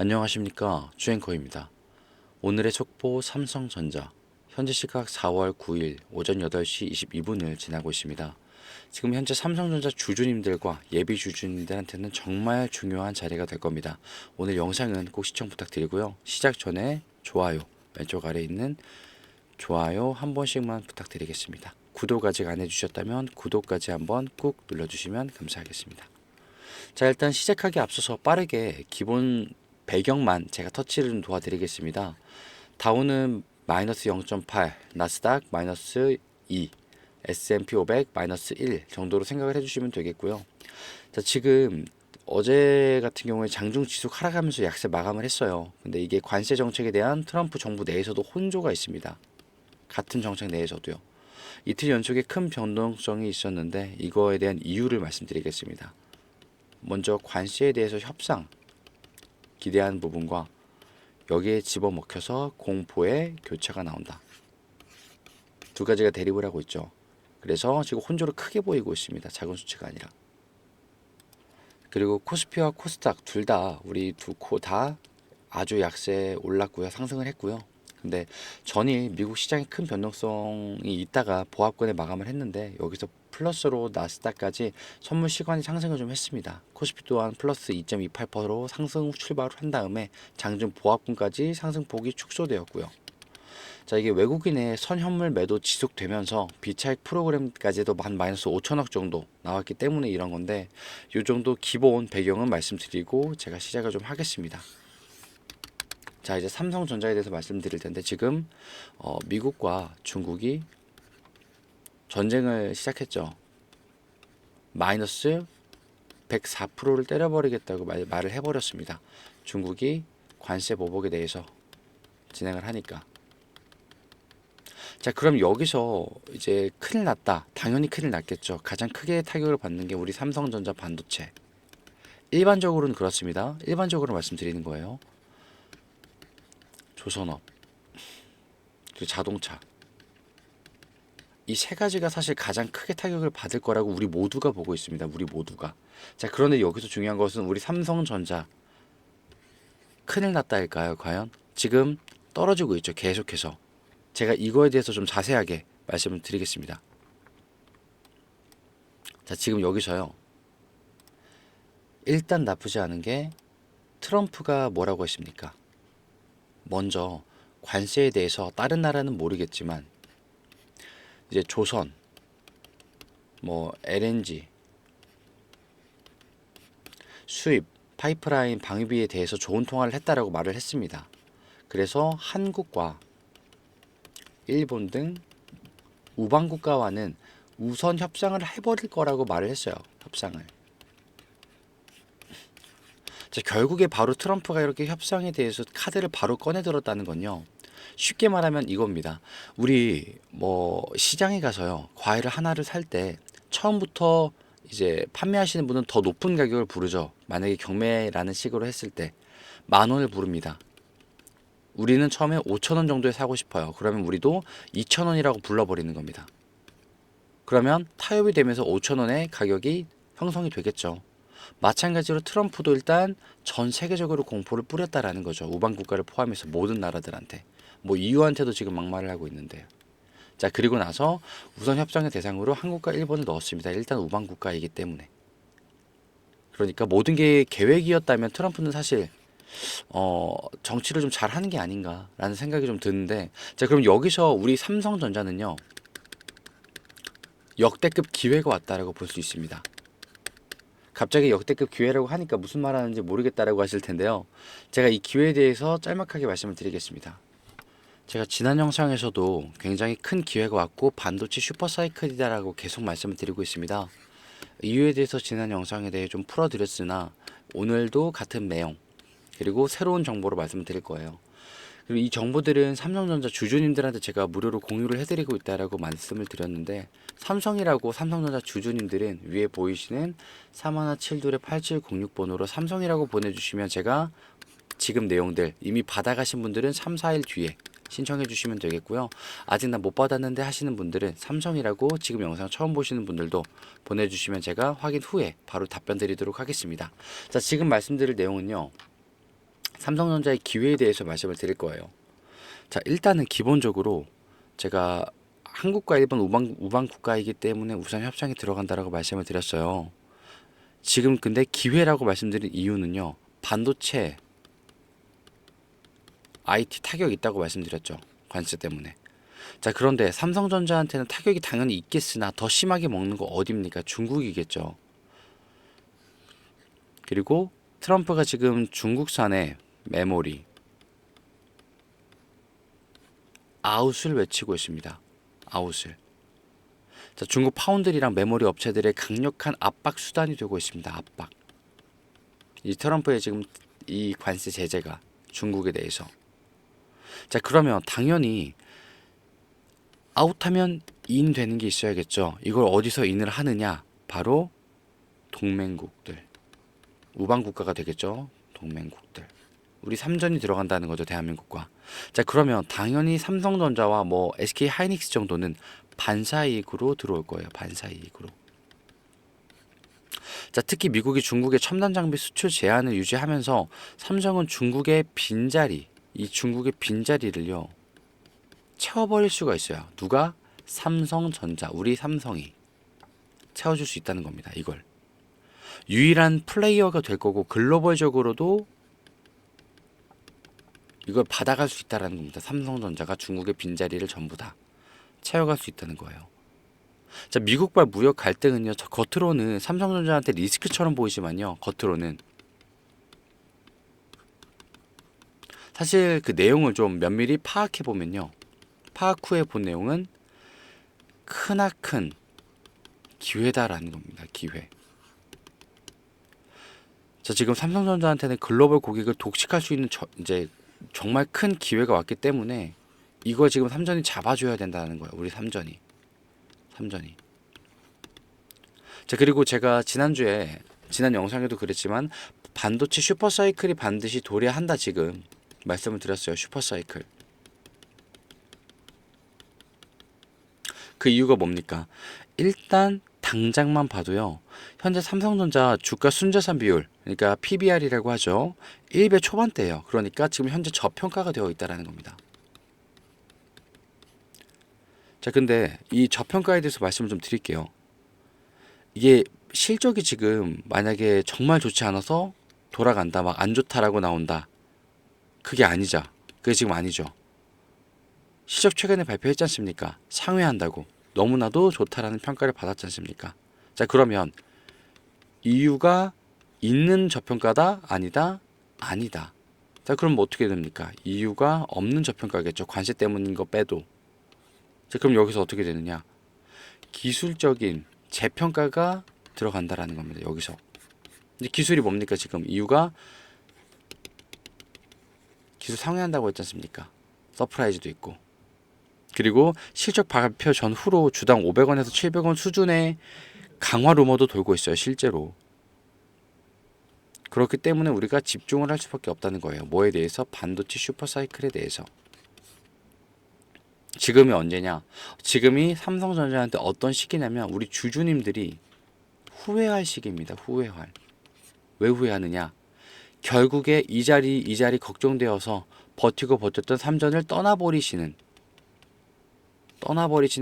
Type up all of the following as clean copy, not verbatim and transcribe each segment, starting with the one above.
안녕하십니까, 주앵커입니다. 오늘의 속보 삼성전자. 현재 시각 4월 9일 오전 8시 22분을 지나고 있습니다. 지금 현재 삼성전자 주주님들과 예비 주주님들한테는 정말 중요한 자리가 될 겁니다. 오늘 영상은 꼭 시청 부탁드리고요. 시작 전에 좋아요, 왼쪽 아래에 있는 좋아요 한 번씩만 부탁드리겠습니다. 구독 아직 안 해주셨다면 구독까지 한번 꾹 눌러주시면 감사하겠습니다. 자, 일단 시작하기 앞서서 빠르게 기본 배경만 제가 터치를 좀 도와드리겠습니다. 다우는 마이너스 0.8, 나스닥 마이너스 2, S&P 500 마이너스 1 정도로 생각을 해주시면 되겠고요. 자, 지금 어제 같은 경우에 장중 지수 하락하면서 약세 마감을 했어요. 근데 이게 관세 정책에 대한 트럼프 정부 내에서도 혼조가 있습니다. 같은 정책 내에서도요. 이틀 연속에 큰 변동성이 있었는데 이거에 대한 이유를 말씀드리겠습니다. 먼저 관세에 대해서 협상 기대하는 부분과 여기에 집어먹혀서 공포의 교차가 나온다. 두 가지가 대립을 하고 있죠. 그래서 지금 혼조를 크게 보이고 있습니다. 작은 수치가 아니라. 그리고 코스피와 코스닥 둘 다 우리 두 코 다 아주 약세에 올랐고요. 상승을 했고요. 근데 전일 미국 시장에 큰 변동성이 있다가 보합권에 마감을 했는데 여기서 플러스로 나스닥까지 선물 시간이 상승을 좀 했습니다. 코스피 또한 플러스 2.28%로 상승 출발을 한 다음에 장중 보합권까지 상승폭이 축소되었고요. 자, 이게 외국인의 선현물 매도 지속되면서 비차익 프로그램까지도 한 마이너스 5천억 정도 나왔기 때문에 이런 건데 이 정도 기본 배경은 말씀드리고 제가 시작을 좀 하겠습니다. 자, 이제 삼성전자에 대해서 말씀드릴 텐데 지금 미국과 중국이 전쟁을 시작했죠. 마이너스 104%를 때려버리겠다고 말을 해버렸습니다. 중국이 관세 보복에 대해서 진행을 하니까. 자, 그럼 여기서 이제 큰일 났다. 당연히 큰일 났겠죠. 가장 크게 타격을 받는 게 우리 삼성전자 반도체. 일반적으로는 그렇습니다. 일반적으로 말씀드리는 거예요. 조선업, 그리고 자동차. 이 세 가지가 사실 가장 크게 타격을 받을 거라고 우리 모두가 보고 있습니다. 우리 모두가. 자, 그런데 여기서 중요한 것은 우리 삼성전자 큰일 났다일까요? 과연? 지금 떨어지고 있죠. 계속해서. 제가 이거에 대해서 좀 자세하게 말씀을 드리겠습니다. 자, 지금 여기서요. 일단 나쁘지 않은 게 트럼프가 뭐라고 했습니까? 먼저 관세에 대해서 다른 나라는 모르겠지만 이제 조선, 뭐 LNG, 수입, 파이프라인 방위비에 대해서 좋은 통화를 했다라고 말을 했습니다. 그래서 한국과 일본 등 우방 국가와는 우선 협상을 해버릴 거라고 말을 했어요. 협상을. 자, 결국에 바로 트럼프가 이렇게 협상에 대해서 카드를 바로 꺼내 들었다는 건요. 쉽게 말하면 이겁니다. 우리 뭐 시장에 가서요. 과일을 하나를 살 때 처음부터 이제 판매하시는 분은 더 높은 가격을 부르죠. 만약에 경매라는 식으로 했을 때 10,000원을 부릅니다. 우리는 처음에 5,000원 정도에 사고 싶어요. 그러면 우리도 2,000원이라고 불러버리는 겁니다. 그러면 타협이 되면서 5,000원의 가격이 형성이 되겠죠. 마찬가지로 트럼프도 일단 전 세계적으로 공포를 뿌렸다라는 거죠. 우방 국가를 포함해서 모든 나라들한테. 뭐 EU한테도 지금 막말을 하고 있는데요. 자, 그리고 나서 우선 협상의 대상으로 한국과 일본을 넣었습니다. 일단 우방 국가이기 때문에. 그러니까 모든 게 계획이었다면 트럼프는 사실 정치를 좀 잘하는 게 아닌가라는 생각이 좀 드는데, 자, 그럼 여기서 우리 삼성전자는요 역대급 기회가 왔다라고 볼 수 있습니다. 갑자기 역대급 기회라고 하니까 무슨 말 하는지 모르겠다라고 하실 텐데요. 제가 이 기회에 대해서 짤막하게 말씀을 드리겠습니다. 제가 지난 영상에서도 굉장히 큰 기회가 왔고 반도체 슈퍼사이클이다라고 계속 말씀을 드리고 있습니다. 이유에 대해서 지난 영상에 대해 좀 풀어드렸으나 오늘도 같은 내용 그리고 새로운 정보로 말씀을 드릴 거예요. 그리고 이 정보들은 삼성전자 주주님들한테 제가 무료로 공유를 해드리고 있다라고 말씀을 드렸는데 삼성이라고 삼성전자 주주님들은 위에 보이시는 3172-8706번으로 삼성이라고 보내주시면 제가 지금 내용들 이미 받아가신 분들은 3, 4일 뒤에 신청해 주시면 되겠고요. 아직 나 못 받았는데 하시는 분들은 삼성이라고 지금 영상 처음 보시는 분들도 보내주시면 제가 확인 후에 바로 답변 드리도록 하겠습니다. 자, 지금 말씀드릴 내용은요. 삼성전자의 기회에 대해서 말씀을 드릴 거예요. 자, 일단은 기본적으로 제가 한국과 일본 우방 국가이기 때문에 우선 협상에 들어간다라고 말씀을 드렸어요. 지금 근데 기회라고 말씀드린 이유는요. 반도체 IT 타격이 있다고 말씀드렸죠. 관세 때문에. 자, 그런데 삼성전자한테는 타격이 당연히 있겠으나 더 심하게 먹는 거 어디입니까? 중국이겠죠. 그리고 트럼프가 지금 중국산의 메모리 아웃을 외치고 있습니다. 아웃을. 자, 중국 파운드리랑 메모리 업체들의 강력한 압박 수단이 되고 있습니다. 압박. 이 트럼프의 지금 이 관세 제재가 중국에 대해서. 자, 그러면 당연히 아웃하면 인되는 게 있어야겠죠. 이걸 어디서 인을 하느냐? 바로 동맹국들. 우방 국가가 되겠죠. 동맹국들. 우리 삼전이 들어간다는 거죠. 대한민국과. 자, 그러면 당연히 삼성전자와 뭐 SK 하이닉스 정도는 반사이익으로 들어올 거예요. 반사이익으로. 자, 특히 미국이 중국의 첨단 장비 수출 제한을 유지하면서 삼성은 중국의 빈자리, 이 중국의 빈자리를요 채워버릴 수가 있어요. 누가? 삼성전자, 우리 삼성이 채워줄 수 있다는 겁니다. 이걸 유일한 플레이어가 될 거고 글로벌적으로도 이걸 받아갈 수 있다는 겁니다. 삼성전자가 중국의 빈자리를 전부 다 채워갈 수 있다는 거예요. 자, 미국발 무역 갈등은요, 겉으로는 삼성전자한테 리스크처럼 보이지만요, 겉으로는 사실 그 내용을 좀 면밀히 파악해 보면요, 파악 후에 본 내용은 크나큰 기회다라는 겁니다. 기회. 자, 지금 삼성전자한테는 글로벌 고객을 독식할 수 있는 이제 정말 큰 기회가 왔기 때문에 이거 지금 삼전이 잡아줘야 된다는 거예요. 우리 삼전이. 자, 그리고 제가 지난 영상에도 그랬지만 반도체 슈퍼사이클이 반드시 도래한다 지금 말씀을 드렸어요. 슈퍼사이클. 그 이유가 뭡니까? 일단 당장만 봐도요. 현재 삼성전자 주가 순자산 비율, 그러니까 PBR이라고 하죠. 1배 초반대예요. 그러니까 지금 현재 저평가가 되어 있다는 겁니다. 자, 근데 이 저평가에 대해서 말씀을 좀 드릴게요. 이게 실적이 지금 만약에 정말 좋지 않아서 돌아간다, 막 안 좋다라고 나온다. 그게 아니죠. 그게 지금 아니죠. 실적 최근에 발표했지 않습니까? 상회한다고. 너무나도 좋다라는 평가를 받았지 않습니까? 자, 그러면 이유가 있는 저평가다? 아니다? 아니다. 자, 그럼 뭐 어떻게 됩니까? 이유가 없는 저평가겠죠. 관세 때문인 거 빼도. 자, 그럼 여기서 어떻게 되느냐? 기술적인 재평가가 들어간다라는 겁니다. 여기서. 이제 기술이 뭡니까? 지금 이유가 기술 상회한다고 했지 않습니까? 서프라이즈도 있고. 그리고 실적 발표 전후로 주당 500원에서 700원 수준의 강화 루머도 돌고 있어요. 실제로. 그렇기 때문에 우리가 집중을 할 수밖에 없다는 거예요. 뭐에 대해서? 반도체 슈퍼사이클에 대해서. 지금이 언제냐? 지금이 삼성전자한테 어떤 시기냐면 우리 주주님들이 후회할 시기입니다. 후회할. 왜 후회하느냐? 결국에 이 자리 걱정되어서 버티고 버텼던 삼전을 떠나버리시는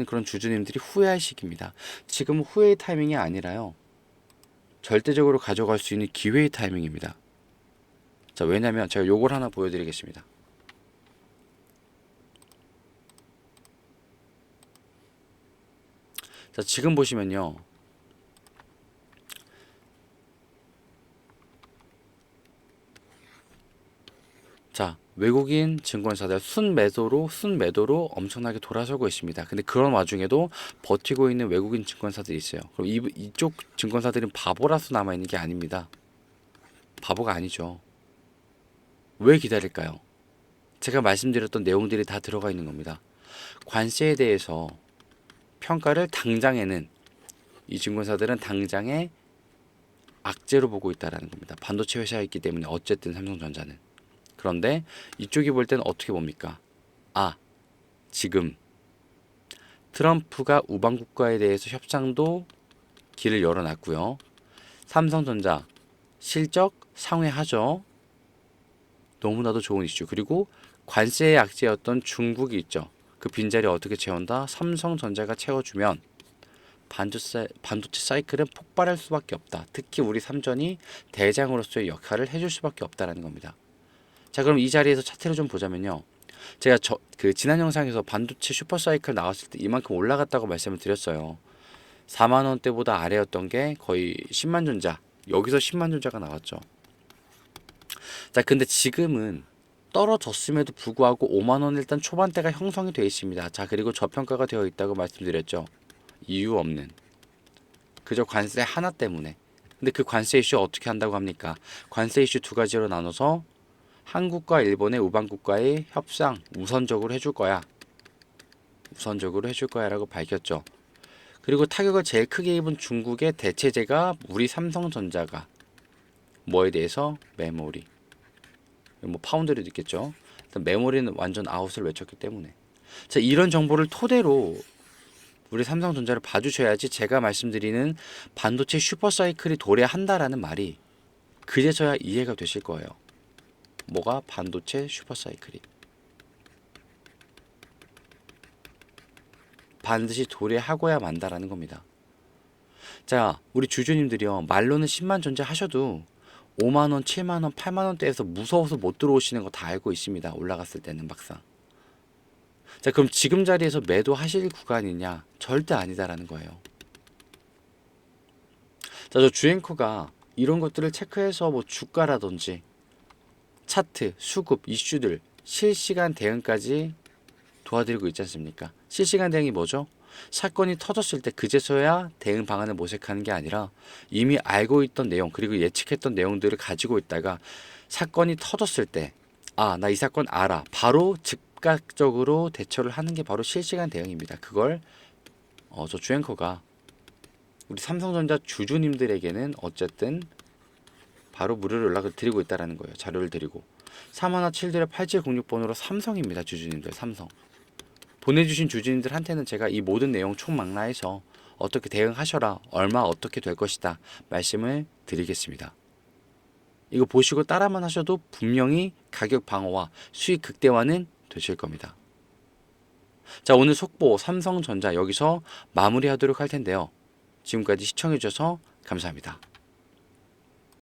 그런 주주님들이 후회할 시기입니다. 지금 후회의 타이밍이 아니라요. 절대적으로 가져갈 수 있는 기회의 타이밍입니다. 자, 왜냐면 제가 요걸 하나 보여드리겠습니다. 자, 지금 보시면요. 자, 외국인 증권사들 순매도로 엄청나게 돌아서고 있습니다. 근데 그런 와중에도 버티고 있는 외국인 증권사들이 있어요. 그럼 이쪽 증권사들은 바보라서 남아있는 게 아닙니다. 바보가 아니죠. 왜 기다릴까요? 제가 말씀드렸던 내용들이 다 들어가 있는 겁니다. 관세에 대해서 평가를 당장에는 이 증권사들은 당장에 악재로 보고 있다는 겁니다. 반도체 회사였기 때문에 어쨌든 삼성전자는. 그런데 이쪽이 볼 때는 어떻게 봅니까? 아, 지금 트럼프가 우방국가에 대해서 협상도 길을 열어놨고요. 삼성전자 실적 상회하죠. 너무나도 좋은 이슈. 그리고 관세의 약재였던 중국이 있죠. 그 빈자리 어떻게 채운다? 삼성전자가 채워주면 반도체 사이클은 폭발할 수밖에 없다. 특히 우리 삼전이 대장으로서의 역할을 해줄 수밖에 없다라는 겁니다. 자, 그럼 이 자리에서 차트를 좀 보자면요. 제가 그 지난 영상에서 반도체 슈퍼 사이클 나왔을 때 이만큼 올라갔다고 말씀을 드렸어요. 4만 원대보다 아래였던 게 거의 10만 전자. 여기서 10만 전자가 나왔죠. 자, 근데 지금은 떨어졌음에도 불구하고 5만 원 일단 초반대가 형성이 되어 있습니다. 자, 그리고 저평가가 되어 있다고 말씀드렸죠. 이유 없는. 그저 관세 하나 때문에. 근데 그 관세 이슈 어떻게 한다고 합니까? 관세 이슈 두 가지로 나눠서 한국과 일본의 우방국과의 협상 우선적으로 해줄 거야. 우선적으로 해줄 거야 라고 밝혔죠. 그리고 타격을 제일 크게 입은 중국의 대체제가 우리 삼성전자가 뭐에 대해서? 메모리. 뭐 파운드리도 있겠죠. 일단 메모리는 완전 아웃을 외쳤기 때문에. 자, 이런 정보를 토대로 우리 삼성전자를 봐주셔야지 제가 말씀드리는 반도체 슈퍼사이클이 도래한다라는 말이 그제서야 이해가 되실 거예요. 뭐가 반도체 슈퍼사이클이 반드시 도래하고야 만다라는 겁니다. 자, 우리 주주님들이요, 말로는 10만 전자 하셔도 5만원, 7만원, 8만원대에서 무서워서 못 들어오시는 거 다 알고 있습니다. 올라갔을 때는 막상. 자, 그럼 지금 자리에서 매도하실 구간이냐? 절대 아니다라는 거예요. 자, 저 주앵커가 이런 것들을 체크해서 뭐 주가라든지 차트, 수급, 이슈들 실시간 대응까지 도와드리고 있지 않습니까? 실시간 대응이 뭐죠? 사건이 터졌을 때 그제서야 대응 방안을 모색하는 게 아니라 이미 알고 있던 내용 그리고 예측했던 내용들을 가지고 있다가 사건이 터졌을 때 아, 나 이 사건 알아. 바로 즉각적으로 대처를 하는 게 바로 실시간 대응입니다. 그걸 저 주앵커가 우리 삼성전자 주주님들에게는 어쨌든 바로 무료로 연락을 드리고 있다라는 거예요. 자료를 드리고 3177-8706번으로 삼성입니다. 주주님들 삼성. 보내주신 주주님들한테는 제가 이 모든 내용 총망라해서 어떻게 대응하셔라, 얼마 어떻게 될 것이다 말씀을 드리겠습니다. 이거 보시고 따라만 하셔도 분명히 가격 방어와 수익 극대화는 되실 겁니다. 자, 오늘 속보 삼성전자 여기서 마무리하도록 할 텐데요. 지금까지 시청해 주셔서 감사합니다.